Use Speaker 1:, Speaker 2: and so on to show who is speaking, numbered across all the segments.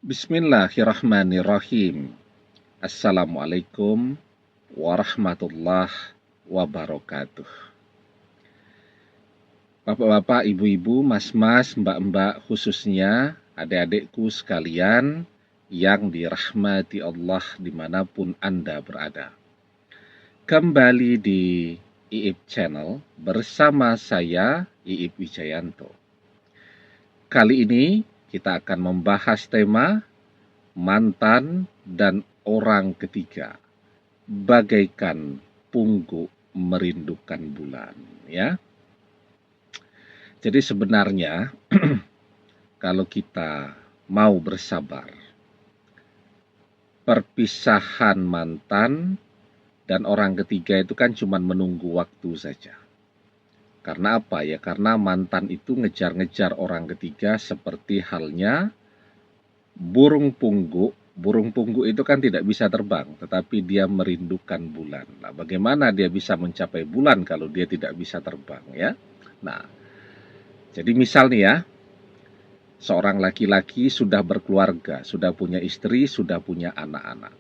Speaker 1: Bismillahirrahmanirrahim. Assalamualaikum warahmatullahi wabarakatuh. Bapak-bapak, ibu-ibu, mas-mas, mbak-mbak, khususnya adik-adikku sekalian yang dirahmati Allah dimanapun Anda berada. Kembali di IIP Channel bersama saya, IIP Wijayanto. Kali ini kita akan membahas tema mantan dan orang ketiga, bagaikan pungguk merindukan bulan, ya. Jadi sebenarnya kalau kita mau bersabar, perpisahan mantan dan orang ketiga itu kan cuma menunggu waktu saja. Karena apa ya? Karena mantan itu ngejar-ngejar orang ketiga seperti halnya burung pungguk. Burung pungguk itu kan tidak bisa terbang, tetapi dia merindukan bulan. Nah, bagaimana dia bisa mencapai bulan kalau dia tidak bisa terbang, ya? Nah, jadi misal nih ya, seorang laki-laki sudah berkeluarga, sudah punya istri, sudah punya anak-anak.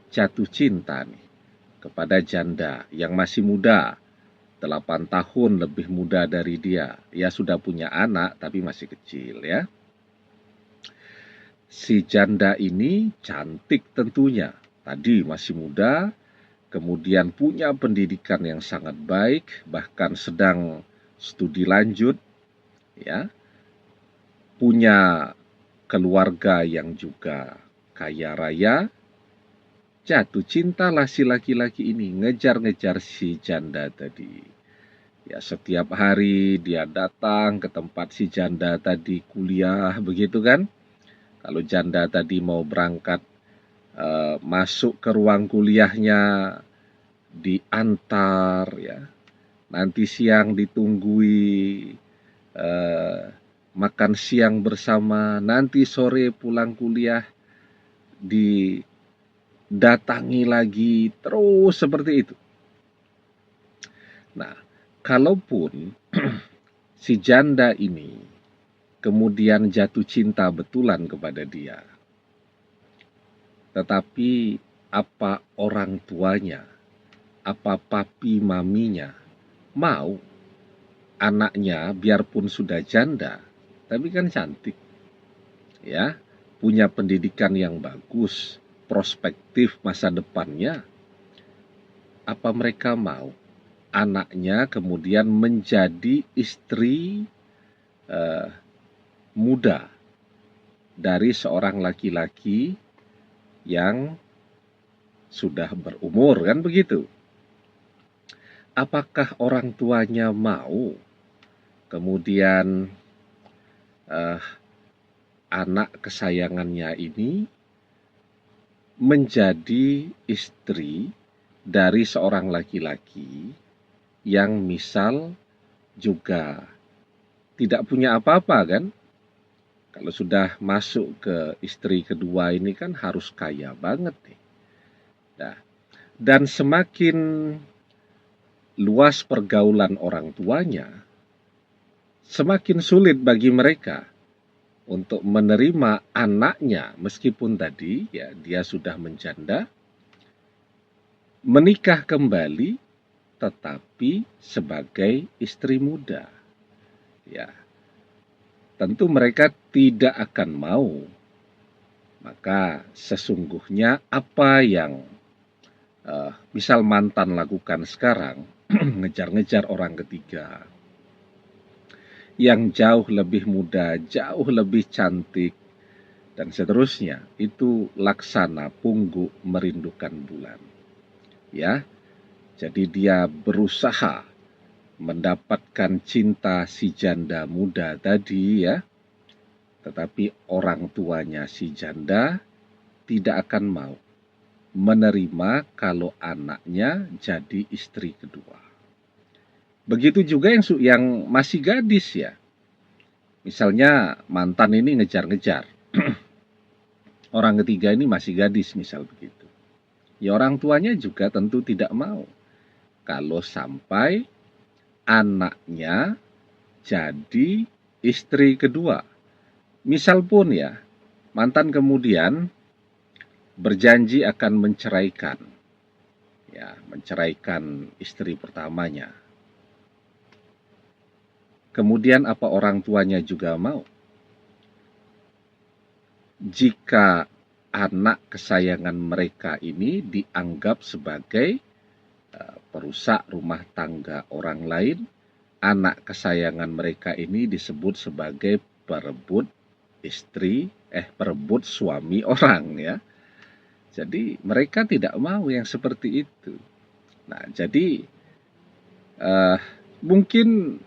Speaker 1: Jatuh cinta nih kepada janda yang masih muda, 8 tahun lebih muda dari dia. Ya sudah punya anak tapi masih kecil, ya. Si janda ini cantik tentunya. Tadi masih muda, kemudian punya pendidikan yang sangat baik, bahkan sedang studi lanjut, ya. Punya keluarga yang juga kaya raya. Jatuh cintalah si laki-laki ini, ngejar-ngejar si janda tadi. Ya, setiap hari dia datang ke tempat si janda tadi kuliah, begitu kan? Kalau janda tadi mau berangkat masuk ke ruang kuliahnya, diantar, ya. Nanti siang ditunggui, makan siang bersama, nanti sore pulang kuliah didatangi lagi, terus seperti itu. Nah, kalaupun si janda ini kemudian jatuh cinta betulan kepada dia, tetapi apa orang tuanya, apa papi maminya mau anaknya biarpun sudah janda, tapi kan cantik, ya, punya pendidikan yang bagus, prospektif masa depannya, apa mereka mau anaknya kemudian menjadi istri muda dari seorang laki-laki yang sudah berumur, kan begitu? Apakah orang tuanya mau kemudian anak kesayangannya ini menjadi istri dari seorang laki-laki yang misal juga tidak punya apa-apa, kan? Kalau sudah masuk ke istri kedua ini kan harus kaya banget nih. Nah, dan semakin luas pergaulan orang tuanya, semakin sulit bagi mereka untuk menerima anaknya, meskipun tadi ya dia sudah menjanda, menikah kembali tetapi sebagai istri muda. Ya, tentu mereka tidak akan mau. Maka sesungguhnya apa yang misal mantan lakukan sekarang, ngejar-ngejar orang ketiga yang jauh lebih muda, jauh lebih cantik, dan seterusnya, itu laksana pungguk merindukan bulan. Ya, jadi dia berusaha mendapatkan cinta si janda muda tadi, ya, tetapi orang tuanya si janda tidak akan mau menerima kalau anaknya jadi istri kedua. Begitu juga yang masih gadis, ya. Misalnya mantan ini ngejar-ngejar. Orang ketiga ini masih gadis, misal begitu. Ya, orang tuanya juga tentu tidak mau kalau sampai anaknya jadi istri kedua. Misal pun ya, mantan kemudian berjanji akan menceraikan istri pertamanya. Kemudian apa orang tuanya juga mau? Jika anak kesayangan mereka ini dianggap sebagai perusak rumah tangga orang lain, anak kesayangan mereka ini disebut sebagai perebut suami orang ya. Jadi mereka tidak mau yang seperti itu. Nah, jadi mungkin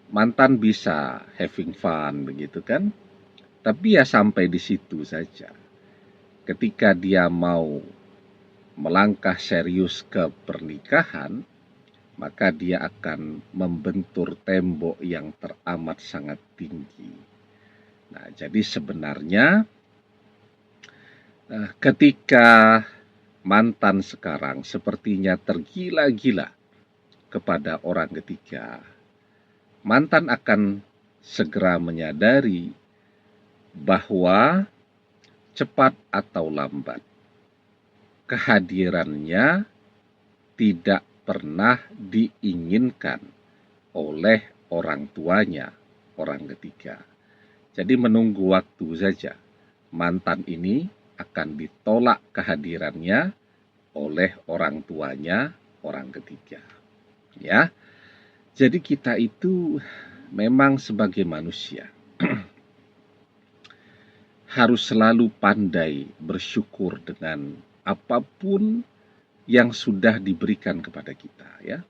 Speaker 1: mantan bisa having fun begitu kan, tapi ya sampai di situ saja. Ketika dia mau melangkah serius ke pernikahan, maka dia akan membentur tembok yang teramat sangat tinggi. Nah, jadi sebenarnya ketika mantan sekarang sepertinya tergila-gila kepada orang ketiga, mantan akan segera menyadari bahwa cepat atau lambat kehadirannya tidak pernah diinginkan oleh orang tuanya, orang ketiga. Jadi menunggu waktu saja, mantan ini akan ditolak kehadirannya oleh orang tuanya, orang ketiga. Ya, jadi kita itu memang sebagai manusia harus selalu pandai bersyukur dengan apapun yang sudah diberikan kepada kita ya.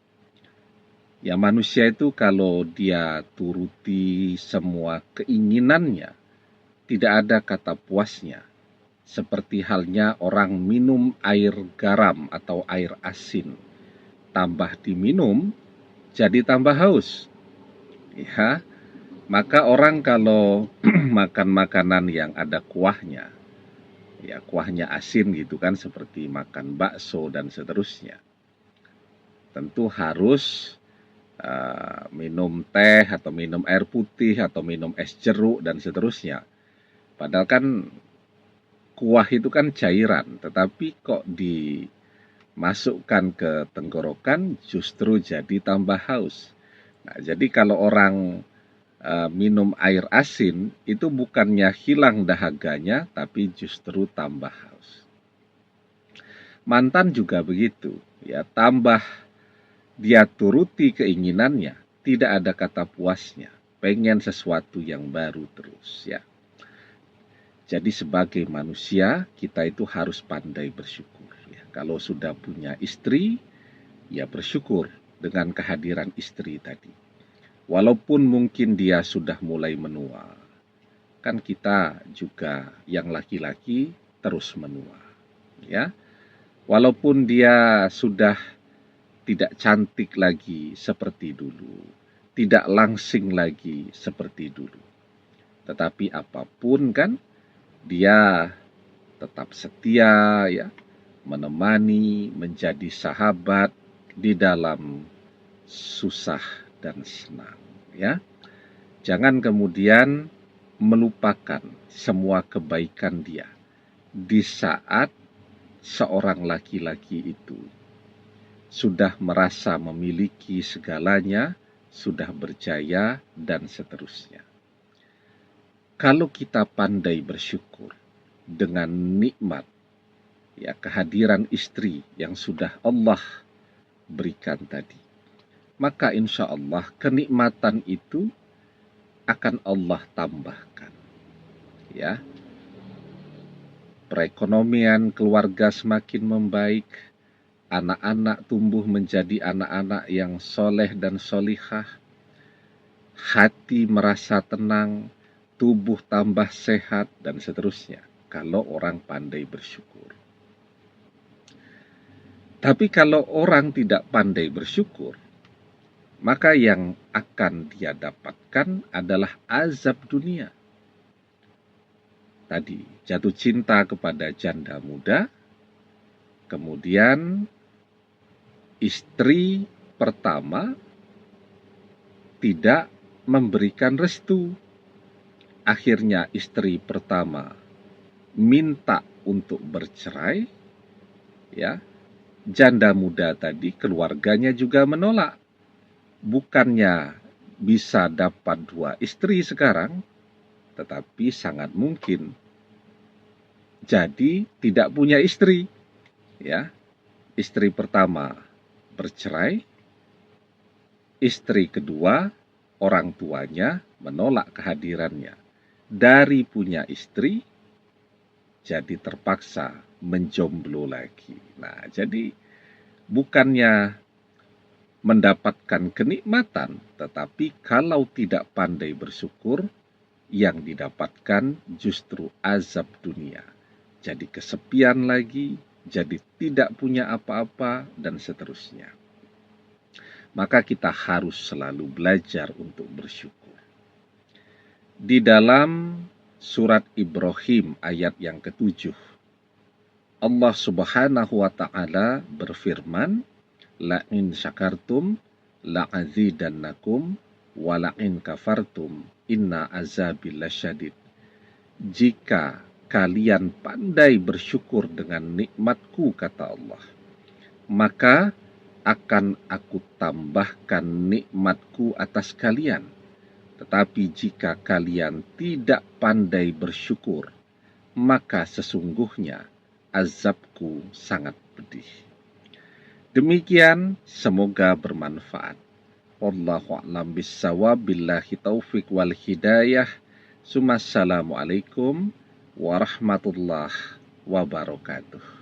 Speaker 1: Ya manusia itu kalau dia turuti semua keinginannya, tidak ada kata puasnya. Seperti halnya orang minum air garam atau air asin, tambah diminum jadi tambah haus. Ya, maka orang kalau makan makanan yang ada kuahnya, ya kuahnya asin gitu kan, seperti makan bakso dan seterusnya, tentu harus minum teh atau minum air putih atau minum es jeruk dan seterusnya. Padahal kan kuah itu kan cairan, tetapi kok dimasukkan ke tenggorokan justru jadi tambah haus. Nah, jadi kalau orang minum air asin itu bukannya hilang dahaganya, tapi justru tambah haus. Mantan juga begitu, ya tambah dia turuti keinginannya, tidak ada kata puasnya, pengen sesuatu yang baru terus ya. Jadi sebagai manusia kita itu harus pandai bersyukur ya. Kalau sudah punya istri, ya bersyukur dengan kehadiran istri tadi. Walaupun mungkin dia sudah mulai menua, kan kita juga yang laki-laki terus menua ya. Walaupun dia sudah tidak cantik lagi seperti dulu, tidak langsing lagi seperti dulu, tetapi apapun kan dia tetap setia ya, menemani, menjadi sahabat di dalam susah dan senang ya. Jangan kemudian melupakan semua kebaikan dia di saat seorang laki-laki itu sudah merasa memiliki segalanya, sudah berjaya, dan seterusnya. Kalau kita pandai bersyukur dengan nikmat, ya kehadiran istri yang sudah Allah berikan tadi, maka insya Allah kenikmatan itu akan Allah tambahkan. Ya, perekonomian keluarga semakin membaik, anak-anak tumbuh menjadi anak-anak yang soleh dan solihah, hati merasa tenang, tubuh tambah sehat, dan seterusnya. Kalau orang pandai bersyukur. Tapi kalau orang tidak pandai bersyukur, maka yang akan dia dapatkan adalah azab dunia. Tadi, jatuh cinta kepada janda muda, kemudian istri pertama tidak memberikan restu. akhirnya istri pertama minta untuk bercerai, ya, janda muda tadi keluarganya juga menolak. Bukannya bisa dapat 2 istri sekarang, tetapi sangat mungkin jadi tidak punya istri, ya. Istri pertama bercerai, istri kedua orang tuanya menolak kehadirannya. Dari punya istri jadi terpaksa menjomblo lagi. Nah, jadi bukannya mendapatkan kenikmatan, tetapi kalau tidak pandai bersyukur, yang didapatkan justru azab dunia. Jadi kesepian lagi, jadi tidak punya apa-apa, dan seterusnya. Maka kita harus selalu belajar untuk bersyukur. Di dalam surat Ibrahim ayat yang ke-7, Allah Subhanahu wa ta'ala berfirman, "La'in syakartum la'azidannakum wa la'in kafartum inna azabi lasyadid." Jika kalian pandai bersyukur dengan nikmatku, kata Allah, maka akan aku tambahkan nikmatku atas kalian. Tetapi jika kalian tidak pandai bersyukur, maka sesungguhnya azabku sangat pedih. Demikian, semoga bermanfaat. Wallahu a'lam bissawab, billahi taufik wal hidayah. Assalamualaikum warahmatullahi wabarakatuh.